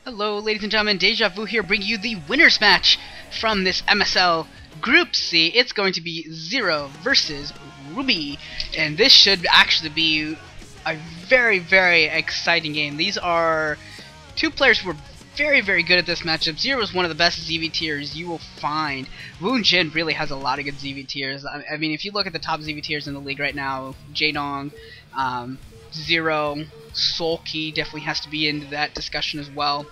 Hello, ladies and gentlemen, Deja Vu here, bringing you the winner's match from this MSL Group C. It's going to be Zero versus Ruby, and this should actually be a very, very exciting game. These are two players who are very, very good at this matchup. Zero is one of the best ZV tiers you will find. Woon Jin really has a lot of good ZV tiers. I mean, if you look at the top ZV tiers in the league right now, Jaedong, Zero, Sulky definitely has to be into that discussion as well.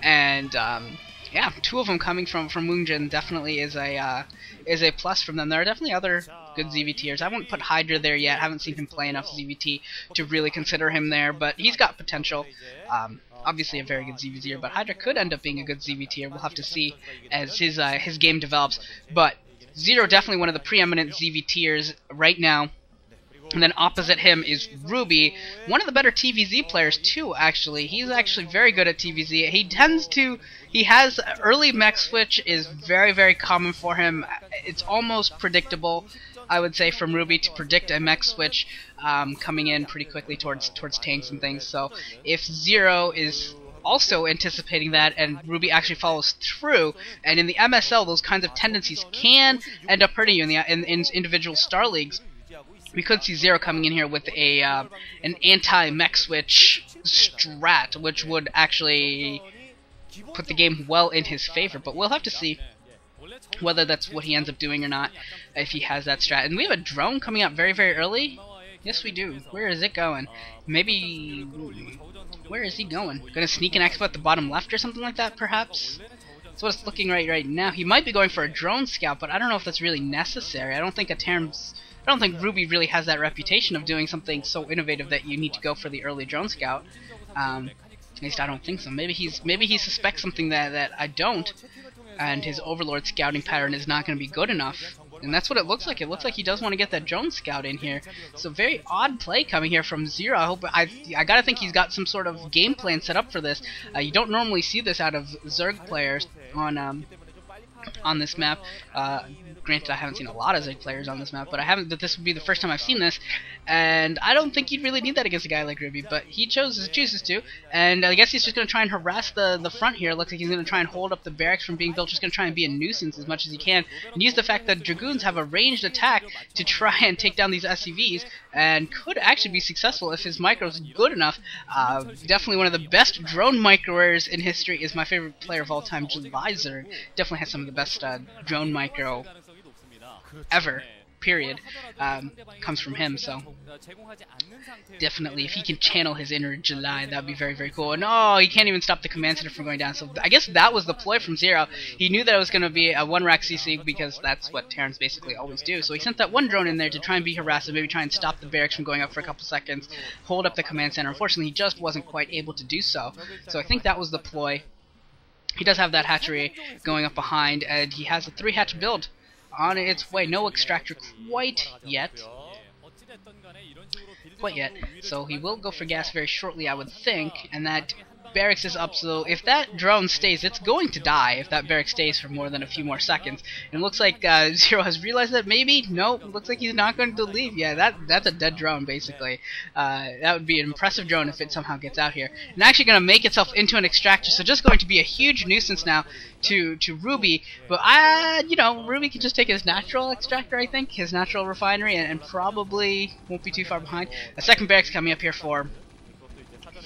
And yeah, two of them coming from Woon Jin definitely is a plus from them. There are definitely other good ZV tiers. I won't put Hydra there yet. I haven't seen him play enough ZVT to really consider him there, but he's got potential. Obviously a very good ZV tier, but Hydra could end up being a good ZV tier. We'll have to see as his game develops. But Zero definitely one of the preeminent ZV tiers right now. And then opposite him is Ruby, one of the better TVZ players too, actually. He's actually very good at TVZ. He has early mech switch is very, very common for him. It's almost predictable, I would say, from Ruby to predict a mech switch coming in pretty quickly towards tanks and things. So if Zero is also anticipating that and Ruby actually follows through, and in the MSL those kinds of tendencies can end up hurting you in individual star leagues. We could see Zero coming in here with an anti-mech switch strat, which would actually put the game well in his favor. But we'll have to see whether that's what he ends up doing or not, if he has that strat. And we have a drone coming out very, very early. Yes, we do. Where is it going? Maybe... where is he going? Gonna sneak an expo at the bottom left or something like that, perhaps? That's what it's looking right now. He might be going for a drone scout, but I don't know if that's really necessary. I don't think Ruby really has that reputation of doing something so innovative that you need to go for the early drone scout. At least I don't think so. Maybe he suspects something that I don't, and his Overlord scouting pattern is not going to be good enough. And that's what it looks like. It looks like he does want to get that drone scout in here. So very odd play coming here from Zero. I gotta think he's got some sort of game plan set up for this. You don't normally see this out of Zerg players on this map. Granted, I haven't seen a lot of Zerg players on this map, but this would be the first time I've seen this, and I don't think you'd really need that against a guy like Ruby, but he chooses to, and I guess he's just going to try and harass the front here. It looks like he's going to try and hold up the barracks from being built, just going to try and be a nuisance as much as he can, and use the fact that Dragoons have a ranged attack to try and take down these SCVs, and could actually be successful if his micro's good enough. Definitely one of the best drone microers in history is my favorite player of all time, Zerg. Definitely has some of the best drone micro ever, period, comes from him. So definitely if he can channel his inner July, that'd be very, very cool. And oh, he can't even stop the command center from going down. So I guess that was the ploy from Zero. He knew that it was going to be a one-rack CC because that's what Terrans basically always do. So he sent that one drone in there to try and be harassed, maybe try and stop the barracks from going up for a couple seconds, hold up the command center. Unfortunately, he just wasn't quite able to do so. So I think that was the ploy. He does have that hatchery going up behind, and he has a 3-hatch build on its way. No extractor quite yet. So he will go for gas very shortly, I would think, and that barracks is up, so if that drone stays, it's going to die if that barracks stays for more than a few more seconds. And it looks like Zero has realized that maybe, nope, looks like he's not going to leave. Yeah, that's a dead drone, basically. That would be an impressive drone if it somehow gets out here. And actually going to make itself into an extractor, so just going to be a huge nuisance now to Ruby. But, you know, Ruby can just take his natural extractor, I think, his natural refinery, and probably won't be too far behind. A second barracks coming up here for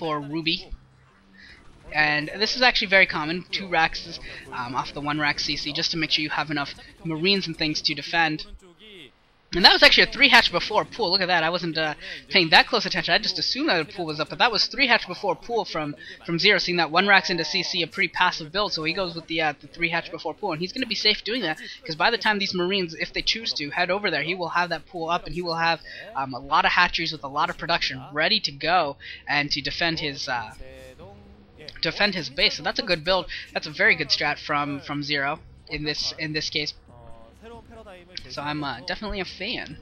Ruby. And this is actually very common, 2 racks off the 1-rack CC, just to make sure you have enough Marines and things to defend. And that was actually a 3-hatch before pool. Look at that, I wasn't paying that close attention. I just assumed that the pool was up, but that was 3-hatch before pool from Zero, seeing that 1 racks into CC, a pretty passive build, so he goes with the 3-hatch before pool, and he's going to be safe doing that, because by the time these Marines, if they choose to, head over there, he will have that pool up, and he will have a lot of hatcheries with a lot of production ready to go, and to defend his base. So that's a good build. That's a very good strat from Zero in this case. So I'm definitely a fan.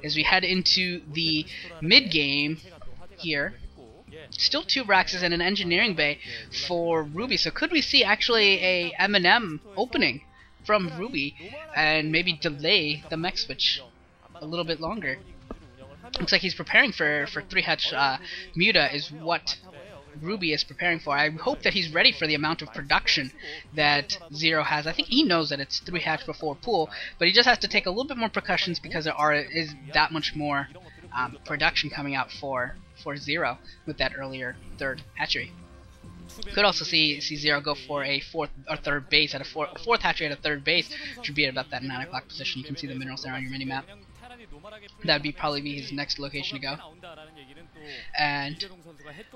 As we head into the mid game here, still 2 racks and an engineering bay for Ruby. So could we see actually a M&M opening from Ruby and maybe delay the mech switch a little bit longer? Looks like he's preparing for 3-hatch Muta is what Ruby is preparing for. I hope that he's ready for the amount of production that Zero has. I think he knows that it's 3 hatch before pool, but he just has to take a little bit more precautions because there is that much more production coming out for Zero with that earlier 3rd hatchery. Could also see Zero go for a 4th or 3rd base at a 4th hatchery at a 3rd base, which would be at about that 9 o'clock position. You can see the minerals there on your mini map. That would probably be his next location to go. And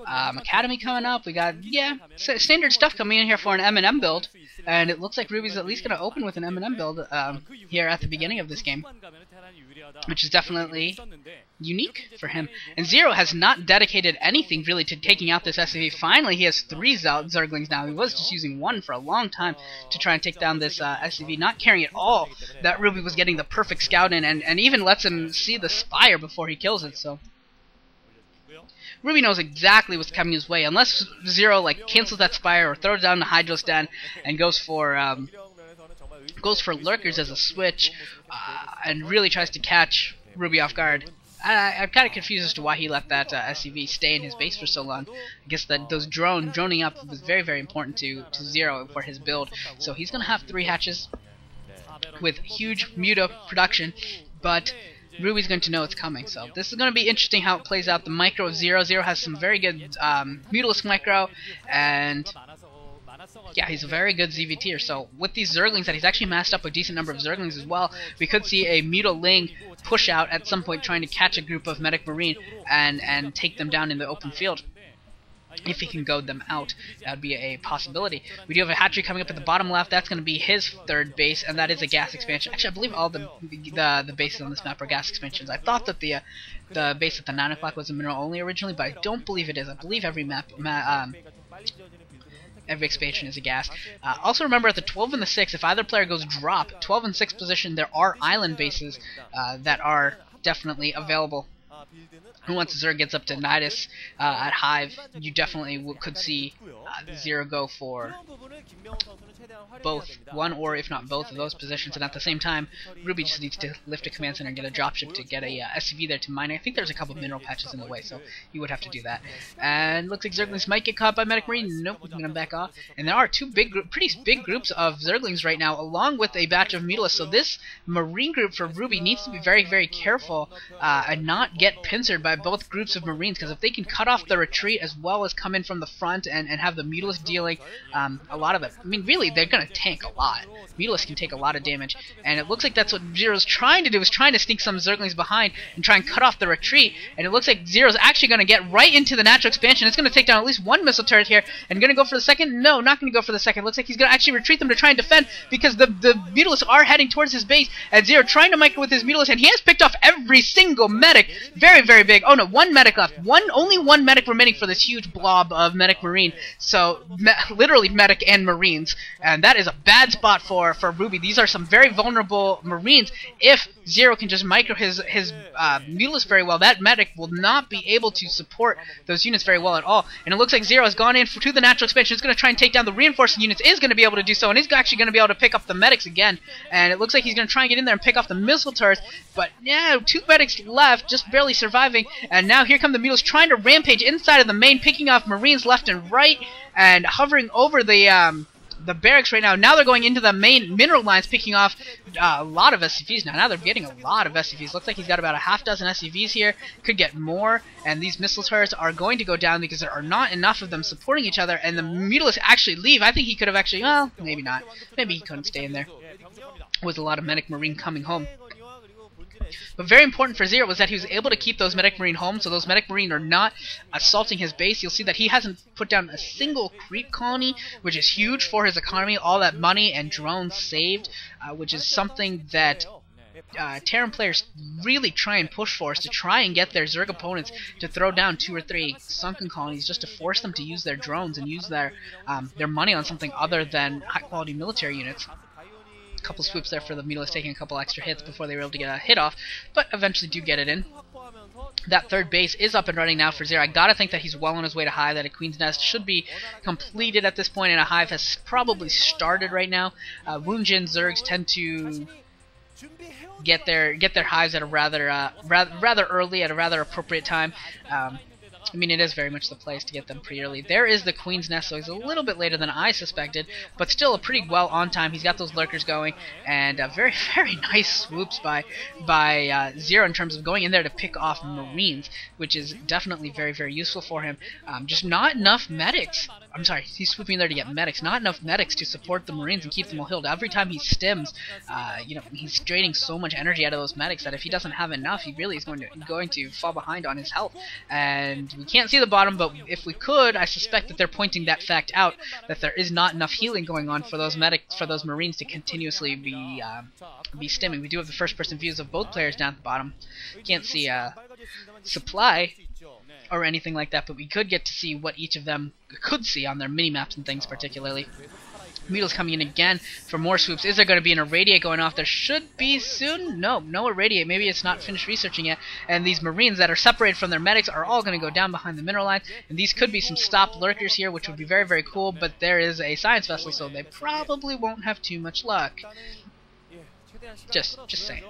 Academy coming up. We got standard stuff coming in here for an M&M build, and it looks like Ruby's at least going to open with an M&M build here at the beginning of this game, which is definitely unique for him. And Zero has not dedicated anything really to taking out this SCV. Finally, he has 3 Zerglings now. He was just using 1 for a long time to try and take down this SCV, not caring at all that Ruby was getting the perfect scout in, and even lets him see the spire before he kills it. So Ruby knows exactly what's coming his way, unless Zero cancels that spire or throws down the Hydros Den and goes for lurkers as a switch, and really tries to catch Ruby off guard. I'm kind of confused as to why he let that SCV stay in his base for so long. I guess that those droning up was very, very important to Zero for his build. So he's going to have 3 hatches with huge Muta production, but Ruby's going to know it's coming. So this is going to be interesting how it plays out. The micro of Zero has some very good Mutalisk micro, and yeah, he's a very good ZVTer. So with these Zerglings that he's actually massed up a decent number of Zerglings as well, we could see a Mutaling push out at some point trying to catch a group of Medic Marine and take them down in the open field. If he can goad them out, that would be a possibility. We do have a hatchery coming up at the bottom left. That's going to be his 3rd base, and that is a gas expansion. Actually, I believe all the bases on this map are gas expansions. I thought that the base at the 9 o'clock was a mineral only originally, but I don't believe it is. I believe every every expansion is a gas. Also remember, at the 12 and the 6, if either player goes drop, 12 and 6 position, there are island bases that are definitely available. Once Zerg gets up to Nidus at Hive, you definitely could see Zero go for both, one or if not both of those positions, and at the same time Ruby just needs to lift a command center and get a dropship to get a SCV there to mine. I think there's a couple of mineral patches in the way, so you would have to do that. And looks like Zerglings might get caught by Medic Marine. Nope, we're gonna back off. And there are 2 pretty big groups of Zerglings right now, along with a batch of Mutalisks. So this Marine group for Ruby needs to be very, very careful and not get pincered by both groups of Marines, because if they can cut off the retreat as well as come in from the front and have the Mutalisk dealing a lot of it. I mean, really, they're going to tank a lot. Mutalisk can take a lot of damage, and it looks like that's what Zero's trying to do, is trying to sneak some Zerglings behind and try and cut off the retreat, and it looks like Zero's actually going to get right into the natural expansion. It's going to take down at least 1 missile turret here, and going to go for the second? No, not going to go for the second. Looks like he's going to actually retreat them to try and defend, because the Mutalisks are heading towards his base, and Zero trying to micro with his Mutalisk, and he has picked off every single medic. Very, very big. Oh no, 1 medic left. Only one medic remaining for this huge blob of Medic Marine. So literally medic and Marines, and that is a bad spot for Ruby. These are some very vulnerable Marines. If Zero can just micro his Mutalisk very well, that medic will not be able to support those units very well at all. And it looks like Zero has gone in to the natural expansion. It's going to try and take down the reinforcing units. Is going to be able to do so, and he's actually going to be able to pick up the medics again. And it looks like he's going to try and get in there and pick off the missile turrets. But yeah, 2 medics left, just barely surviving. And now here come the Mutalisks trying to rampage inside of the main, picking off Marines left and right, and hovering over the barracks right now. Now they're going into the main mineral lines, picking off a lot of SCVs now. Now they're getting a lot of SCVs. Looks like he's got about a half dozen SCVs here. Could get more, and these missile turrets are going to go down because there are not enough of them supporting each other, and the Mutalisks actually leave. I think he could have actually, well, maybe not. Maybe he couldn't stay in there with a lot of Medic Marine coming home. But very important for Zero was that he was able to keep those Medic Marine home, so those Medic Marine are not assaulting his base. You'll see that he hasn't put down a single creep colony, which is huge for his economy. All that money and drones saved, which is something that Terran players really try and push for, is to try and get their Zerg opponents to throw down 2 or 3 sunken colonies, just to force them to use their drones and use their money on something other than high-quality military units. Couple swoops there for the Mutalisk, taking a couple extra hits before they were able to get a hit off, but eventually do get it in. That 3rd base is up and running now for Zero. I gotta think that he's well on his way to Hive, that a Queen's Nest should be completed at this point, and a Hive has probably started right now. Woonjin Zergs tend to get their hives at a rather early, at a rather appropriate time. I mean, it is very much the place to get them pretty early. There is the Queen's Nest, so he's a little bit later than I suspected, but still a pretty well on time. He's got those lurkers going, and very, very nice swoops by Zero in terms of going in there to pick off Marines, which is definitely very, very useful for him. Just not enough medics. I'm sorry, he's swooping in there to get medics. Not enough medics to support the Marines and keep them all healed. Every time he stims, he's draining so much energy out of those medics that if he doesn't have enough, he really is going to fall behind on his health. And we can't see the bottom, but if we could, I suspect that they're pointing that fact out, that there is not enough healing going on for those Marines to continuously be stimming. We do have the first-person views of both players down at the bottom. Can't see supply or anything like that, but we could get to see what each of them could see on their mini-maps and things particularly. Needle's coming in again for more swoops. Is there going to be an irradiate going off? There should be soon. No irradiate. Maybe it's not finished researching yet. And these Marines that are separated from their medics are all going to go down behind the mineral lines. And these could be some stopped lurkers here, which would be very, very cool. But there is a science vessel, so they probably won't have too much luck. Just saying.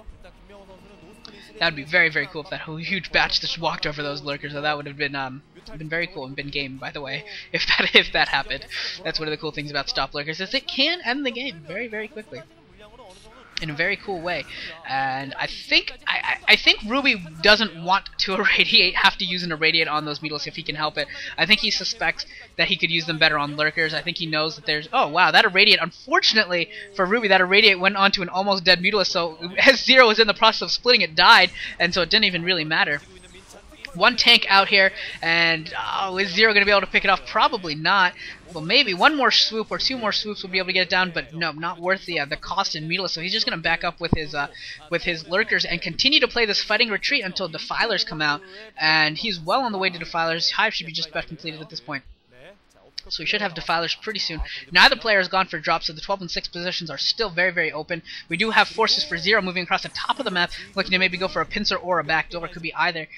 That would be very, very cool if that whole huge batch just walked over those lurkers. So that would have been very cool and been game, by the way, if that happened. That's one of the cool things about stop lurkers, is it can end the game very, very quickly in a very cool way. And I think Ruby doesn't want to have to use an irradiate on those Beetles if he can help it. I think he suspects that he could use them better on lurkers. I think he knows that there's... Oh, wow, that irradiate, unfortunately for Ruby, that irradiate went onto an almost dead Mutilus, so as Zero was in the process of splitting, it died, and so it didn't even really matter. One tank out here, and is Zero going to be able to pick it off? Probably not. Well, maybe one more swoop or two more swoops will be able to get it down, but no, not worth the cost in Mutilus. So he's just going to back up with his lurkers and continue to play this fighting retreat until Defilers come out, and he's well on the way to Defilers. Hive should be just about completed at this point. So we should have Defilers pretty soon. Neither player has gone for drops, so the 12 and 6 positions are still very, very open. We do have forces for Zero moving across the top of the map, looking to maybe go for a pincer or a backdoor. It could be either.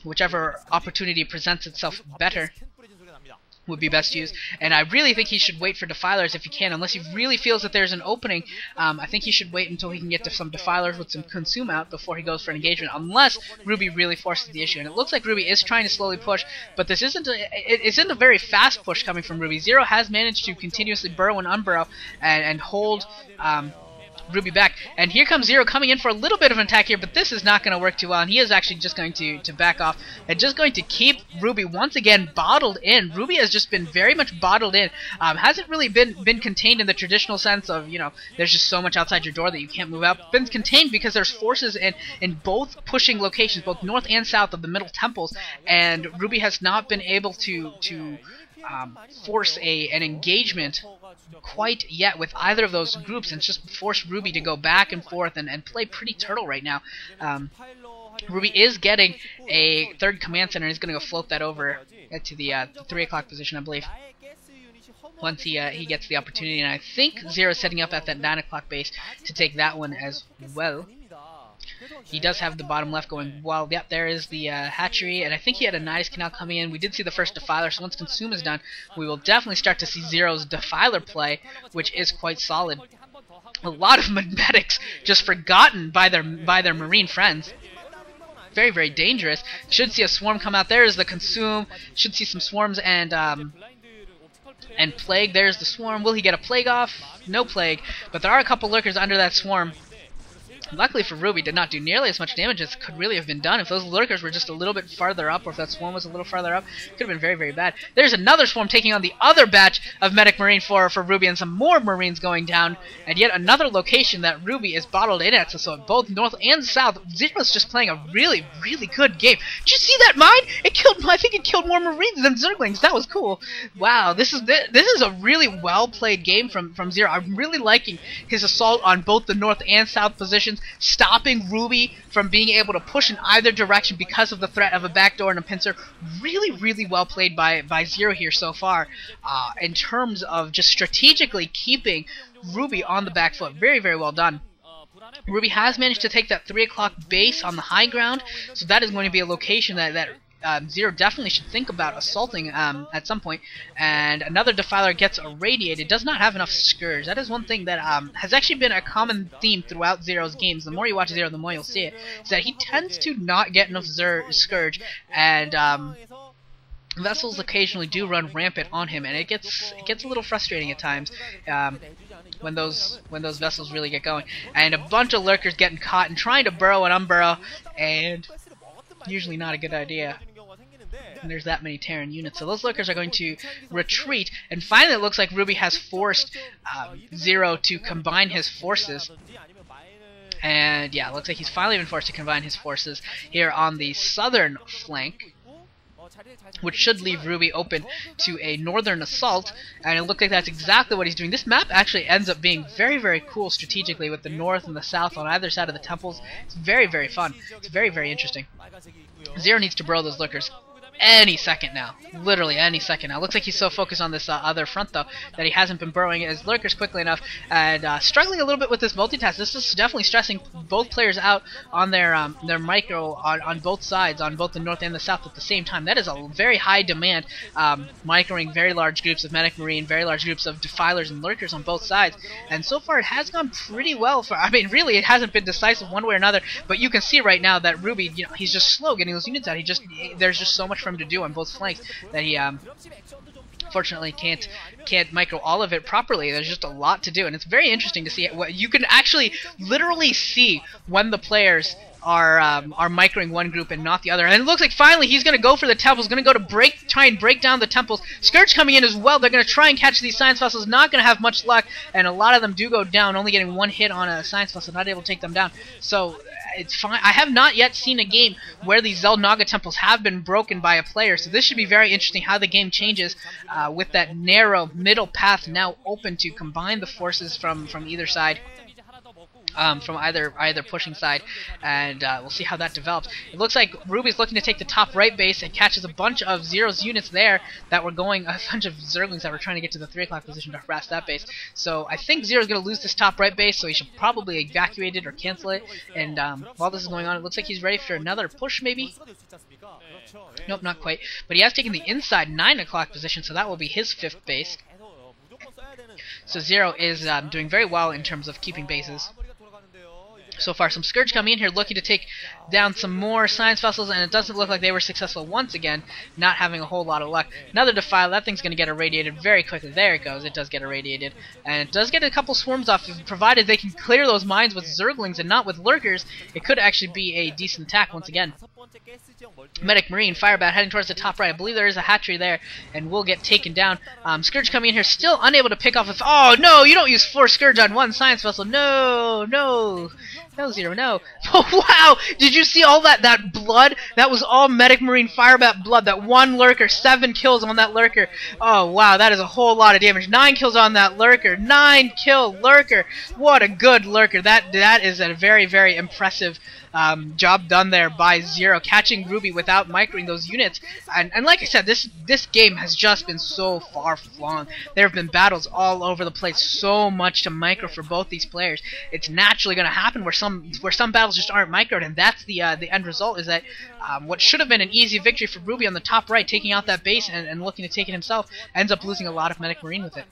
Whichever opportunity presents itself better would be best used. And I really think he should wait for Defilers if he can, unless he really feels that there's an opening. I think he should wait until he can get to some Defilers with some consume out before he goes for an engagement, unless Ruby really forces the issue. And it looks like Ruby is trying to slowly push, but this isn't it isn't a very fast push coming from Ruby. Zero has managed to continuously burrow and unburrow and hold Ruby back, and here comes Zero coming in for a little bit of an attack here, but this is not going to work too well, and he is actually just going to back off and just going to keep Ruby once again bottled in. Ruby has just been very much bottled in. Hasn't really been contained in the traditional sense of, there's just so much outside your door that you can't move out. Been contained because there's forces in both pushing locations, both north and south of the middle temples, and Ruby has not been able to force an engagement quite yet with either of those groups, and just force Ruby to go back and forth and play pretty turtle right now. Ruby is getting a third command center, and he's going to go float that over to the 3 o'clock position, I believe, once he gets the opportunity. And I think Zero is setting up at that 9 o'clock base to take that one as well. He does have the bottom left going well. Yep, there is the hatchery, and I think he had a nice canal coming in. We did see the first Defiler, so once Consume is done, we will definitely start to see Zero's Defiler play, which is quite solid. A lot of medics just forgotten by their Marine friends. Very, very dangerous. Should see a swarm come out. There is the Consume. Should see some swarms and Plague. There's the swarm. Will he get a Plague off? No Plague, but there are a couple lurkers under that swarm. Luckily for Ruby, did not do nearly as much damage as could really have been done. If those lurkers were just a little bit farther up, or if that swarm was a little farther up, it could have been very, very bad. There's another swarm taking on the other batch of Medic Marine for Ruby, and some more Marines going down, and yet another location that Ruby is bottled in at. So both north and south, Zero's just playing a really, really good game. Did you see that mine? I think it killed more Marines than Zerglings. That was cool. Wow, this is a really well played game from Zero. I'm really liking his assault on both the north and south positions, stopping Ruby from being able to push in either direction because of the threat of a backdoor and a pincer. Really, really well played by Zero here so far, in terms of just strategically keeping Ruby on the back foot. Very, very well done. Ruby has managed to take that 3 o'clock base on the high ground, so that is going to be a location that Zero definitely should think about assaulting at some point. And another Defiler gets irradiated. Does not have enough Scourge. That is one thing that has actually been a common theme throughout Zero's games. The more you watch Zero, the more you'll see it. Is that he tends to not get enough Scourge, and vessels occasionally do run rampant on him, and it gets a little frustrating at times when those vessels really get going. And a bunch of lurkers getting caught and trying to burrow and unburrow, and usually not a good idea. And there's that many Terran units, so those lurkers are going to retreat. And finally, it looks like Ruby has forced Zero to combine his forces. And yeah, it looks like he's finally been forced to combine his forces here on the southern flank, which should leave Ruby open to a northern assault, and it looks like that's exactly what he's doing. This map actually ends up being very, very cool strategically, with the north and the south on either side of the temples. It's very, very fun. It's very, very interesting. Zero needs to burrow those lurkers any second now. Literally any second now. Looks like he's so focused on this other front, though, that he hasn't been burrowing his lurkers quickly enough, and struggling a little bit with this multitask. This is definitely stressing both players out on their micro on both sides, on both the north and the south at the same time. That is a very high demand, microing very large groups of Medic Marine, very large groups of Defilers and Lurkers on both sides. And so far it has gone pretty well for, I mean, really it hasn't been decisive one way or another, but you can see right now that Ruby, you know, he's just slow getting those units out. There's just so much for him to do on both flanks that he fortunately can't micro all of it properly. There's just a lot to do, and it's very interesting to see what you can actually literally see when the players are microing one group and not the other. And it looks like finally he's going to go for the temples, going to go to try and break down the temples. Scourge coming in as well. They're going to try and catch these science vessels, not going to have much luck, and a lot of them do go down, only getting one hit on a science vessel, not able to take them down. So it's fine. I have not yet seen a game where these Xel'Naga temples have been broken by a player, so this should be very interesting how the game changes with that narrow middle path now open to combine the forces from either side. From either pushing side, and we'll see how that develops. It looks like Ruby's looking to take the top right base and catches a bunch of Zero's units there that were going, a bunch of Zerglings that were trying to get to the 3 o'clock position to harass that base. So I think Zero's going to lose this top right base, so he should probably evacuate it or cancel it. And while this is going on, it looks like he's ready for another push, maybe? Nope, not quite. But he has taken the inside 9 o'clock position, so that will be his 5th base. So Zero is doing very well in terms of keeping bases. So far, some Scourge coming in here looking to take down some more science vessels, and it doesn't look like they were successful once again, not having a whole lot of luck. Another Defile, that thing's going to get irradiated very quickly. There it goes, it does get irradiated. And it does get a couple swarms off, provided they can clear those mines with Zerglings and not with Lurkers. It could actually be a decent attack once again. Medic Marine, Firebat heading towards the top right. I believe there is a hatchery there, and will get taken down. Scourge coming in here, still unable to pick off a... Oh, no! You don't use 4 Scourge on 1 science vessel. No! No! No, Zero, no. Oh, wow! Did you see all that blood? That was all Medic Marine Firebat blood. That one Lurker, 7 kills on that Lurker. Oh, wow, that is a whole lot of damage. 9 kills on that Lurker. 9 kill Lurker. What a good Lurker. That is a very, very impressive job done there by Zero, catching Ruby without microing those units. And like I said, this game has just been so far-flung. There have been battles all over the place, so much to micro for both these players. It's naturally going to happen where some battles just aren't microed, and that's the end result. Is that what should have been an easy victory for Ruby on the top right, taking out that base and looking to take it himself, ends up losing a lot of Medic Marine with it.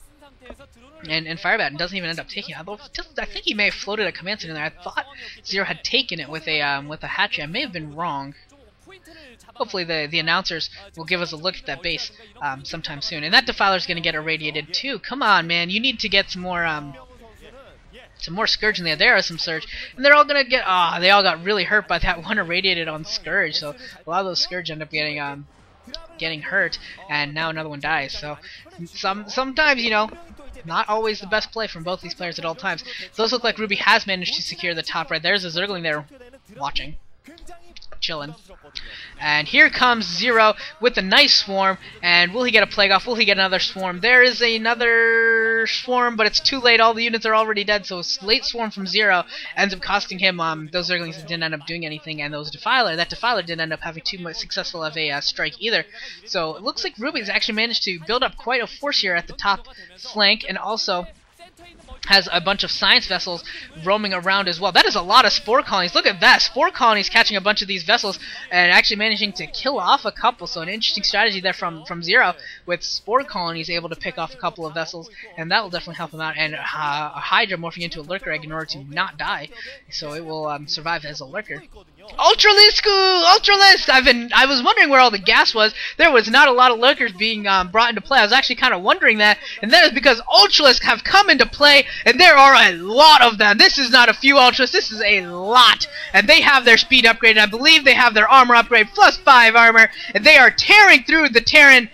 And Firebat, and doesn't even end up taking it. Although I think he may have floated a command center in there. I thought Zero had taken it with a hatchery. I may have been wrong. Hopefully the announcers will give us a look at that base sometime soon. And that Defiler's going to get irradiated too. Come on, man! You need to get some more Scourge in there. There are some Surge, and they're all going to get. They all got really hurt by that one irradiated on Scourge. So a lot of those Scourge end up getting hurt, and now another one dies. So sometimes, you know, not always the best play from both these players at all times. Those look like Ruby has managed to secure the top right. There's a Zergling there watching, chilling. And here comes Zero with a nice swarm, and will he get a plague off? Will he get another swarm? There is another swarm, but it's too late. All the units are already dead, so a late swarm from Zero ends up costing him those Zerglings that didn't end up doing anything, and that Defiler didn't end up having too much successful of a strike either. So it looks like Ruby's actually managed to build up quite a force here at the top flank, and also has a bunch of science vessels roaming around as well. That is a lot of spore colonies. Look at that. Spore colonies catching a bunch of these vessels and actually managing to kill off a couple. So an interesting strategy there from Zero, with spore colonies able to pick off a couple of vessels, and that will definitely help him out. And a Hydra morphing into a lurker egg in order to not die, so it will survive as a lurker. Ultralisk! Ultralisk! I was wondering where all the gas was. There was not a lot of lurkers being brought into play. I was actually kind of wondering that, and that is because Ultralisk have come into play, and there are a lot of them. This is not a few Ultras, this is a lot. And they have their speed upgrade, and I believe they have their armor upgrade, +5 armor, and they are tearing through the Terran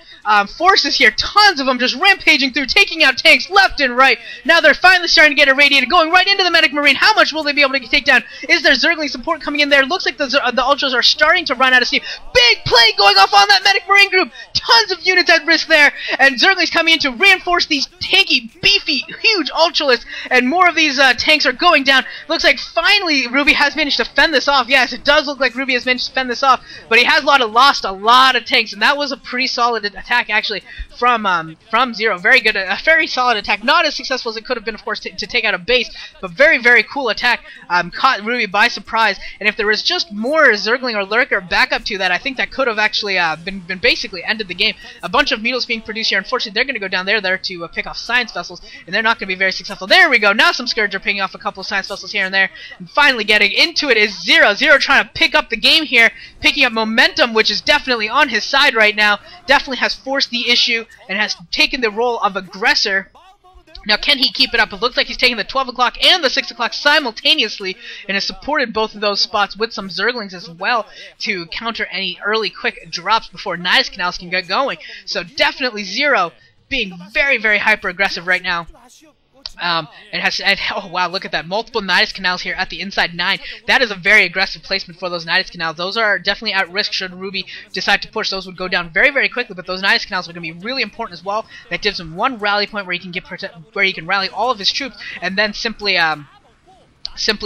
forces here. Tons of them just rampaging through, taking out tanks left and right. Now they're finally starting to get irradiated, going right into the medic marine. How much will they be able to take down? Is there Zergling support coming in there? Looks like the Ultras are starting to run out of steam. Big play going off on that medic marine group. Tons of units at risk there, and Zergling's coming in to reinforce these tanky, beefy, huge Ultralisks, and more of these tanks are going down. Looks like finally Ruby has managed to fend this off. Yes, it does look like Ruby has managed to fend this off, but he has lost a lot of tanks, and that was a pretty solid attack actually from Zero. Very good, a very solid attack. Not as successful as it could have been, of course, to take out a base, but very, very cool attack. Caught Ruby by surprise, and if there was just more Zergling or Lurker backup to that, I think that could have actually been basically ended the game. A bunch of Needles being produced here. Unfortunately, they're going to go down there to pick off science vessels, and they're not going to be very successful. There we go. Now some Scourge are picking off a couple of science vessels here and there, and finally getting into it is Zero. Zero trying to pick up the game here, picking up momentum, which is definitely on his side right now. Definitely has forced the issue and has taken the role of aggressor. Now, can he keep it up? It looks like he's taking the 12 o'clock and the 6 o'clock simultaneously, and has supported both of those spots with some Zerglings as well to counter any early quick drops before Nidus Canals can get going. So definitely Zero being very, very hyper aggressive right now. Oh wow, look at that, multiple Nidus Canals here at the inside 9. That is a very aggressive placement for those Nidus Canals. Those are definitely at risk should Ruby decide to push. Those would go down very, very quickly, but those Nidus Canals are going to be really important as well. That gives him one rally point where he can rally all of his troops, and then simply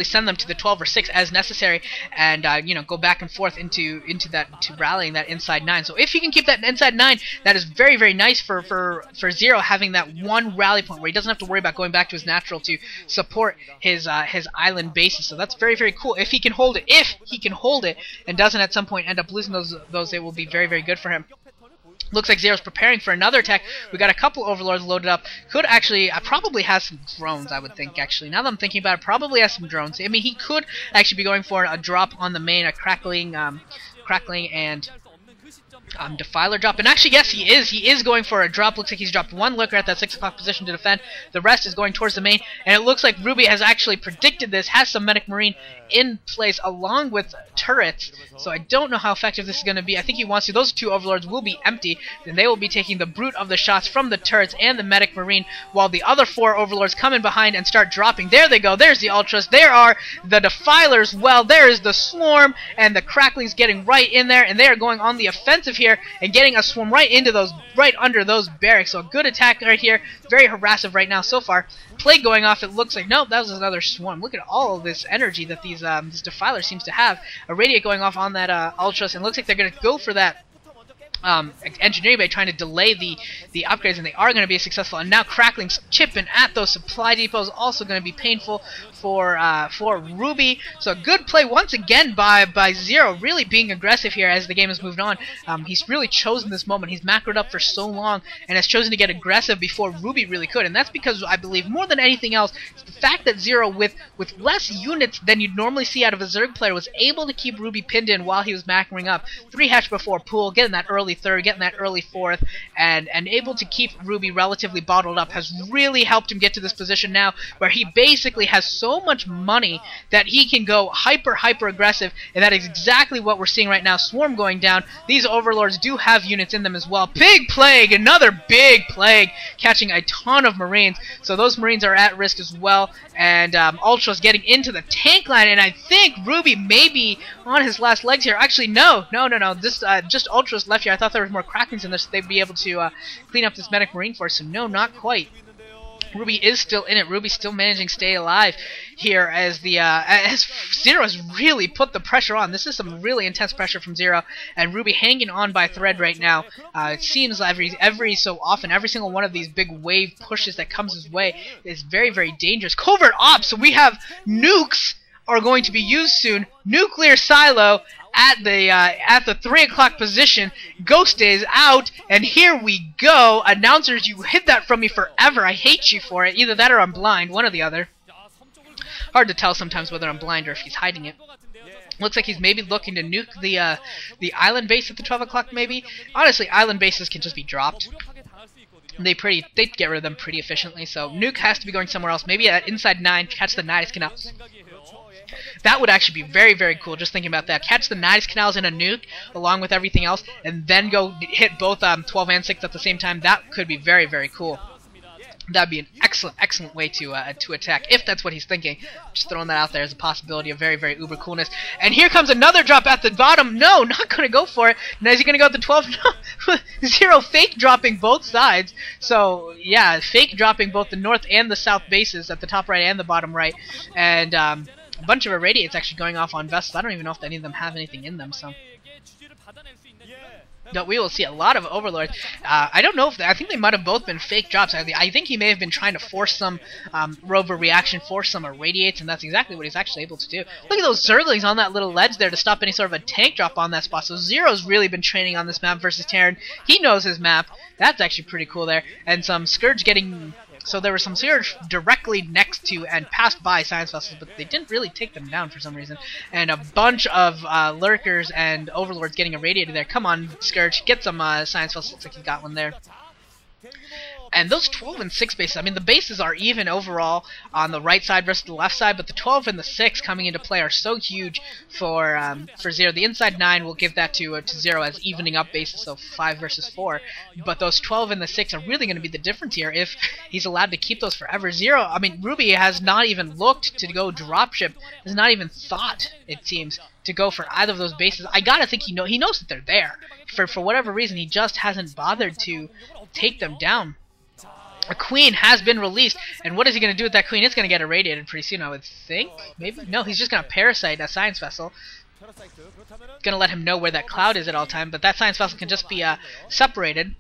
send them to the 12 or 6 as necessary, and you know, go back and forth into that, to rallying that inside 9. So if he can keep that inside 9, that is very, very nice for Zero, having that one rally point where he doesn't have to worry about going back to his natural to support his island bases. So that's very, very cool. If he can hold it, and doesn't at some point end up losing those, it will be very, very good for him. Looks like Zero's preparing for another attack. We got a couple Overlords loaded up. Could actually, probably has some drones, I would think, actually. Now that I'm thinking about it, probably has some drones. I mean, he could actually be going for a drop on the main, a crackling and Defiler drop. And actually, yes, he is. He is going for a drop. Looks like he's dropped one Lurker at that 6 o'clock position to defend. The rest is going towards the main. And it looks like Ruby has actually predicted this, has some Medic Marine in place along with turrets. So I don't know how effective this is going to be. I think he wants to. Those two Overlords will be empty. Then they will be taking the brute of the shots from the turrets and the Medic Marine, while the other 4 Overlords come in behind and start dropping. There they go. There's the Ultras. There are the Defilers. Well, there is the Swarm, and the Cracklings getting right in there, and they are going on the offensive here and getting a swarm right into those, right under those barracks. So a good attack right here. Very harassive right now so far. Plague going off. It looks like, nope, that was another swarm. Look at all of this energy that this Defiler seems to have. A radiate going off on that Ultras, and it looks like they're going to go for that engineering bay, trying to delay the upgrades, and they are going to be successful. And now Crackling's chipping at those supply depots, also going to be painful for Ruby. So a good play once again by Zero, really being aggressive here as the game has moved on. He's really chosen this moment. He's macroed up for so long and has chosen to get aggressive before Ruby really could, and that's because I believe more than anything else, it's the fact that Zero, with less units than you'd normally see out of a Zerg player, was able to keep Ruby pinned in while he was macroing up. 3 hatch before pool, getting that early 3rd, getting that early 4th, and able to keep Ruby relatively bottled up has really helped him get to this position now where he basically has so much money that he can go hyper aggressive, and that is exactly what we're seeing right now. Swarm going down. These Overlords do have units in them as well. Big Plague, another big Plague, catching a ton of Marines, so those Marines are at risk as well, and Ultra's getting into the tank line, and I think Ruby may be on his last legs here. Actually, no, this just Ultra's left here. I thought there was more Cracklings in this, so they'd be able to clean up this Medic Marine force, so no, not quite. Ruby is still in it. Ruby's still managing to stay alive here as the as Zero has really put the pressure on. This is some really intense pressure from Zero, and Ruby hanging on by a thread right now. It seems every so often, every single one of these big wave pushes that comes his way is very, very dangerous. Covert ops. So we have nukes are going to be used soon. Nuclear silo at the 3 o'clock position. Ghost is out, and here we go. Announcers, you hid that from me forever. I hate you for it. Either that or I'm blind, one or the other. Hard to tell sometimes whether I'm blind or if he's hiding it. Looks like he's maybe looking to nuke the island base at the 12 o'clock maybe. Honestly, island bases can just be dropped. They get rid of them pretty efficiently, so nuke has to be going somewhere else. Maybe at inside 9, catch the Nidus Canal. That would actually be very, very cool, just thinking about that. Catch the Nidus Canals in a nuke, along with everything else, and then go hit both 12 and 6 at the same time. That could be very, very cool. That'd be an excellent, excellent way to attack, if that's what he's thinking. Just throwing that out there as a possibility of very, very uber coolness. And here comes another drop at the bottom. No, not going to go for it. Now is he going to go at the 12? No. Zero fake dropping both sides. So, yeah, fake dropping both the north and the south bases at the top right and the bottom right. And, a bunch of irradiates actually going off on vessels. I don't even know if any of them have anything in them, so... No, we will see a lot of Overlords. I don't know if I think they might have both been fake drops. I think he may have been trying to force some rover reaction, force some irradiates, and that's exactly what he's actually able to do. Look at those Zerglings on that little ledge there to stop any sort of a tank drop on that spot. So Zero's really been training on this map versus Terran. He knows his map. That's actually pretty cool there. And some Scourge getting... So there were some Scourge directly next to and passed by science vessels, but they didn't really take them down for some reason. And a bunch of lurkers and overlords getting irradiated there. Come on, Scourge, get some science vessels. Looks like you got one there. And those 12 and 6 bases, I mean, the bases are even overall on the right side versus the left side, but the 12 and the 6 coming into play are so huge for Zero. The inside 9 will give that to Zero as evening up bases, so 5 versus 4. But those 12 and the 6 are really going to be the difference here if he's allowed to keep those forever. Zero, I mean, Ruby has not even looked to go dropship, has not even thought, it seems, to go for either of those bases. I gotta think he knows that they're there. For whatever reason, he just hasn't bothered to take them down. A queen has been released, and what is he going to do with that queen? It's going to get irradiated pretty soon, I would think. Maybe? No, he's just going to parasite a science vessel. Going to let him know where that cloud is at all time, but that science vessel can just be separated.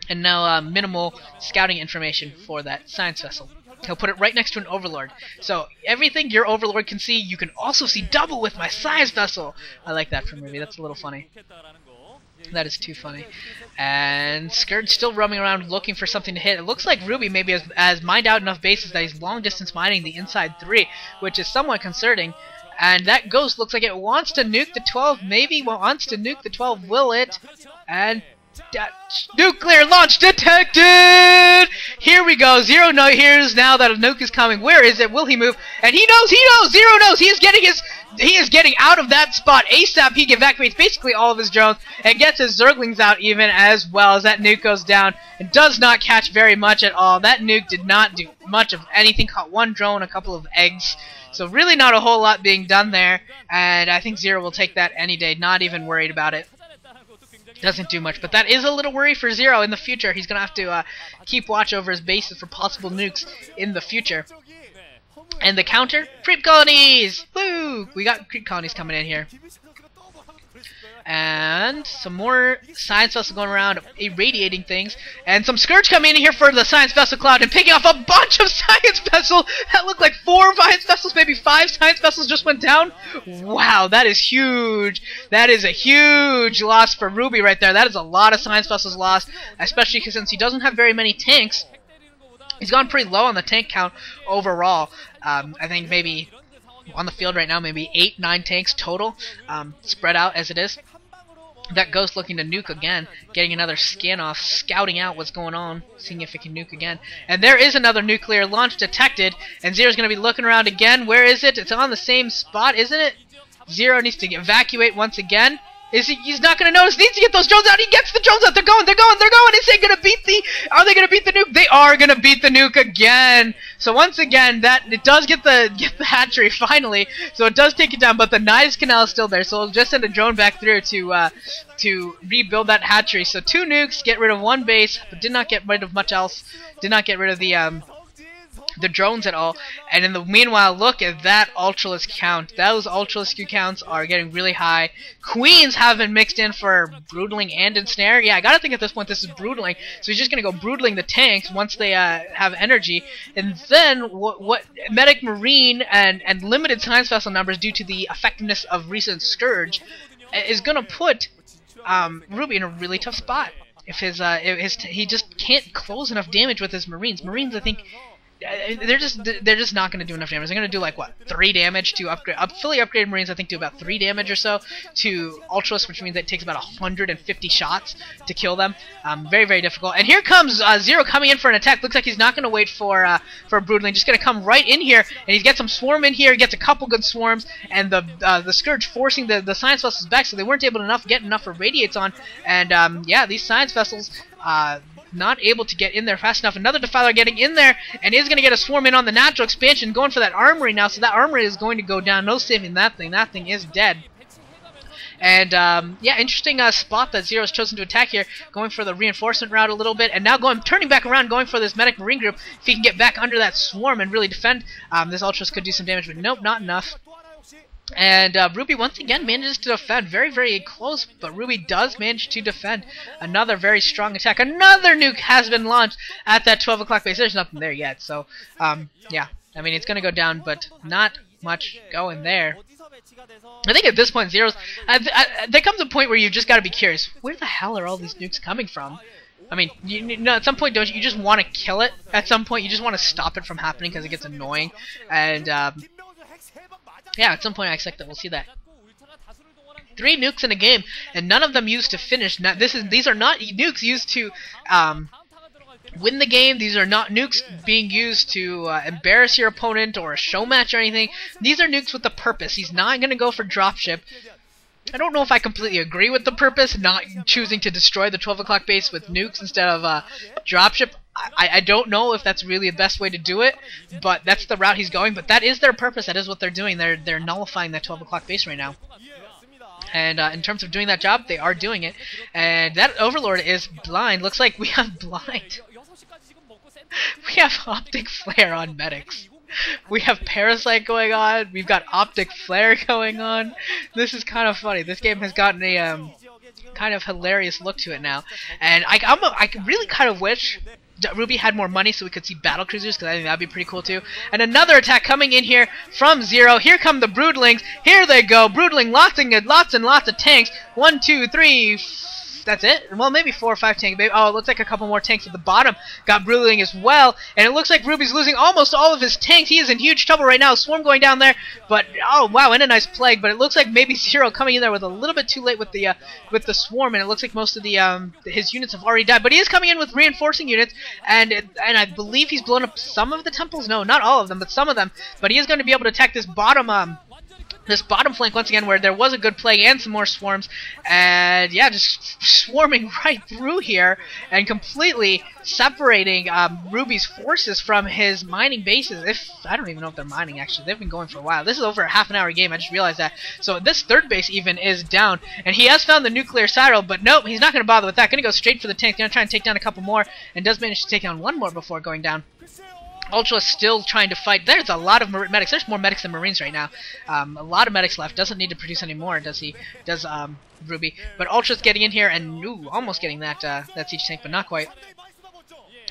And now minimal scouting information for that science vessel. He'll put it right next to an overlord. So everything your overlord can see, you can also see double with my science vessel. I like that from Ruby. That's a little funny. That is too funny. And Scourge still roaming around looking for something to hit. It looks like Ruby maybe has mined out enough bases that he's long distance mining the inside 3, which is somewhat concerning. And that ghost looks like it wants to nuke the 12. Maybe wants to nuke the 12. Will it? And nuclear launch detected! Here we go. Zero hears now that a nuke is coming. Where is it? Will he move? And he knows! Zero knows! He is getting out of that spot ASAP. He evacuates basically all of his drones and gets his Zerglings out even as well as that nuke goes down and does not catch very much at all. That nuke did not do much of anything. Caught one drone, a couple of eggs. So really not a whole lot being done there. And I think Zero will take that any day. Not even worried about it. Doesn't do much, but that is a little worry for Zero in the future. He's going to have to keep watch over his bases for possible nukes in the future. And the counter? Creep colonies! Woo! We got creep colonies coming in here. And some more science vessels going around, irradiating things. And some Scourge coming in here for the science vessel cloud and picking off a bunch of science vessels. That looked like 4 science vessels, maybe 5 science vessels just went down. Wow, that is huge. That is a huge loss for Ruby right there. That is a lot of science vessels lost, especially since he doesn't have very many tanks. He's gone pretty low on the tank count overall. I think maybe on the field right now, maybe 8, 9 tanks total, spread out as it is. That ghost looking to nuke again, getting another scan off, scouting out what's going on, seeing if it can nuke again. And there is another nuclear launch detected, and Zero's going to be looking around again. Where is it? It's on the same spot, isn't it? Zero needs to evacuate once again. He's not gonna notice. Needs to get those drones out. He gets the drones out. They're going. Is they gonna beat the? Are they gonna beat the nuke? They are gonna beat the nuke again. So once again, that it does get the hatchery finally. So it does take it down, but the knives canal is still there. So we'll just send a drone back through to rebuild that hatchery. So 2 nukes, get rid of 1 base, but did not get rid of much else. Did not get rid of the drones at all. And in the meanwhile, look at that Ultralisk count. Those Ultralisk counts are getting really high. Queens have been mixed in for Brutaling and Ensnare. Yeah, I gotta think at this point this is Brutaling. So he's just gonna go Brutaling the tanks once they have energy. And then what Medic Marine and limited Science Vessel numbers due to the effectiveness of recent Scourge is gonna put Ruby in a really tough spot. If he just can't close enough damage with his Marines. Marines, I think, they're just not going to do enough damage. They're going to do like what, 3 damage to upgrade. Fully upgraded Marines, I think, do about 3 damage or so to Ultras, which means that it takes about 150 shots to kill them. Very, very difficult. And here comes Zero coming in for an attack. Looks like he's not going to wait for a Brutaling. Just going to come right in here, and he gets some swarm in here. He gets a couple good swarms, and the Scourge forcing the Science Vessels back, so they weren't able to get enough Irradiates on. And yeah, these Science Vessels not able to get in there fast enough. Another Defiler getting in there, and is going to get a swarm in on the natural expansion, going for that armory now, so that armory is going to go down. No saving that thing. That thing is dead. And yeah, interesting spot that Zero's chosen to attack here, going for the reinforcement route a little bit, and now turning back around, going for this Medic Marine group. If he can get back under that swarm and really defend, this Ultras could do some damage, but nope, not enough. And Ruby once again manages to defend. Very, very close, but Ruby does manage to defend. Another very strong attack. Another nuke has been launched at that 12 o'clock base. There's nothing there yet, so yeah. I mean, it's going to go down, but not much going there. I think at this point, Zero's... there comes a point where you've just got to be curious. Where the hell are all these nukes coming from? I mean, at some point, don't you just want to kill it? At some point, you just want to stop it from happening because it gets annoying. And... yeah, at some point I expect that we'll see that. 3 nukes in a game, and none of them used to finish. Now, these are not nukes used to win the game. These are not nukes being used to embarrass your opponent or a show match or anything. These are nukes with a purpose. He's not going to go for dropship. I don't know if I completely agree with the purpose, not choosing to destroy the 12 o'clock base with nukes instead of dropship. I don't know if that's really the best way to do it, but that's the route he's going. But that is their purpose. That is what they're doing. They're nullifying that 12 o'clock base right now. And in terms of doing that job, they are doing it. And that Overlord is blind. Looks like we have blind. We have Optic Flare on medics. We have Parasite going on. We've got Optic Flare going on. This is kind of funny. This game has gotten a kind of hilarious look to it now. And I really kind of wish Ruby had more money so we could see battle cruisers, because I think that'd be pretty cool too. And another attack coming in here from Zero. Here come the Broodlings. Here they go. Broodling, lots and lots of tanks. 1, 2, 3. That's it? Well, maybe 4 or 5 tanks. Maybe, oh, it looks like a couple more tanks at the bottom got Broodling as well. And it looks like Ruby's losing almost all of his tanks. He is in huge trouble right now. Swarm going down there. But, oh, wow, and a nice plague. But it looks like maybe Zero coming in there with a little bit too late with the swarm. And it looks like most of his units have already died. But he is coming in with reinforcing units. And I believe he's blown up some of the temples. No, not all of them, but some of them. But he is going to be able to attack this bottom flank once again, where there was a good plague and some more swarms, and yeah, just swarming right through here and completely separating Ruby's forces from his mining bases. I don't even know if they're mining, actually. They've been going for a while. This is over a half-an-hour game. I just realized that. So this third base even is down, and he has found the nuclear saddle, but nope, he's not going to bother with that. Going to go straight for the tank. Going to try and take down a couple more, and does manage to take down 1 more before going down. Ultra still trying to fight. There's a lot of medics. There's more medics than Marines right now. A lot of medics left. Doesn't need to produce any more, does he? Does Ruby? But Ultra's getting in here and almost getting that siege tank, but not quite.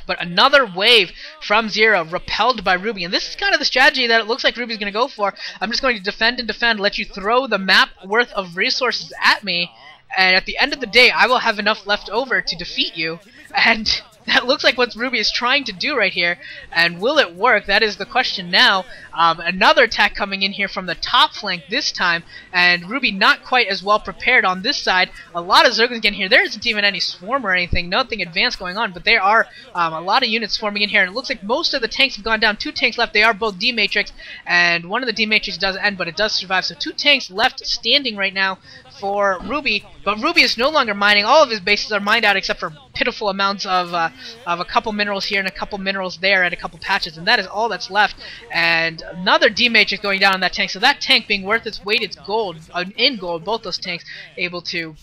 But another wave from Zero, repelled by Ruby. And this is kind of the strategy that it looks like Ruby's going to go for. I'm just going to defend and defend, let you throw the map worth of resources at me, and at the end of the day, I will have enough left over to defeat you. And that looks like what Ruby is trying to do right here, and will it work? That is the question now. Another attack coming in here from the top flank this time, and Ruby not quite as well prepared on this side. A lot of Zerglings getting here. There isn't even any swarm or anything, nothing advanced going on, but there are a lot of units swarming in here, and it looks like most of the tanks have gone down. 2 tanks left. They are both D-Matrix, and one of the D-Matrix does end, but it does survive. So 2 tanks left standing right now for Ruby, but Ruby is no longer mining. All of his bases are mined out except for pitiful amounts of a couple minerals here and a couple minerals there and a couple patches, and that is all that's left. And another D-Matrix going down on that tank, so that tank being worth its weight, its gold, in gold, both those tanks able to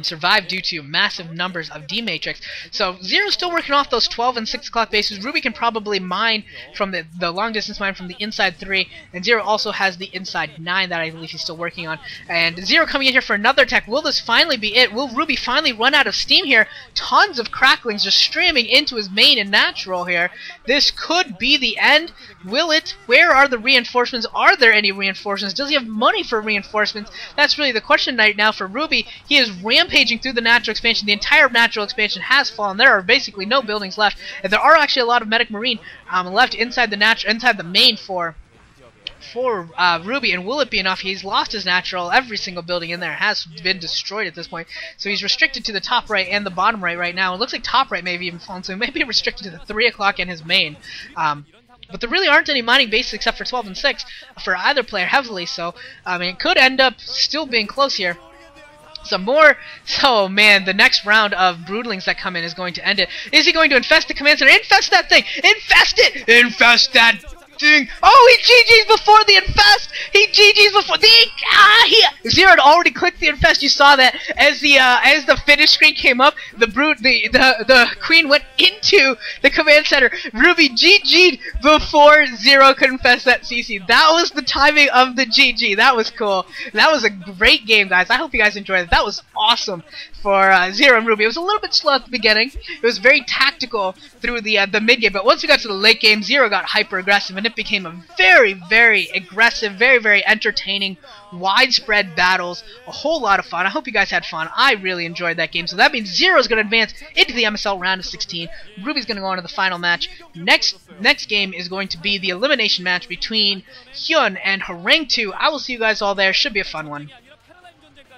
survive due to massive numbers of D-Matrix. So Zero's still working off those 12 and 6 o'clock bases. Ruby can probably mine from the long distance mine from the inside 3, and Zero also has the inside 9 that I believe he's still working on. And Zero coming in here for another attack. Will this finally be it? Will Ruby finally run out of steam here? Tons of cracklings just streaming into his main and natural here. This could be the end. Will it? Where are the reinforcements? Are there any reinforcements? Does he have money for reinforcements? That's really the question right now for Ruby. He is rampaging through the natural expansion. The entire natural expansion has fallen. There are basically no buildings left, and there are actually a lot of medic marine left inside the main for Ruby. And will it be enough? He's lost his natural. Every single building in there has been destroyed at this point, so he's restricted to the top right and the bottom right now. It looks like top right may have even fallen, so he may be restricted to the 3 o'clock in his main. But there really aren't any mining bases except for 12 and 6 for either player heavily, so it could end up still being close here. Some more. So, man, the next round of broodlings that come in is going to end it. Is he going to infest the command center? Infest that thing! Infest it! Infest that thing! Oh, he GG's before the infest! He GG's before the Zero had already clicked the infest. You saw that as the finish screen came up. The queen went into the command center. Ruby GG'd before Zero could infest that CC. That was the timing of the GG. That was cool. That was a great game, guys. I hope you guys enjoyed it. That was awesome for Zero and Ruby. It was a little bit slow at the beginning. It was very tactical through the mid game, but once we got to the late game, Zero got hyper aggressive, and it became a very, very aggressive, very, very entertaining, widespread battles. A whole lot of fun. I hope you guys had fun. I really enjoyed that game. So that means Zero is going to advance into the MSL round of 16. Ruby's going to go on to the final match. Next game is going to be the elimination match between Hyun and Harang 2. I will see you guys all there. Should be a fun one.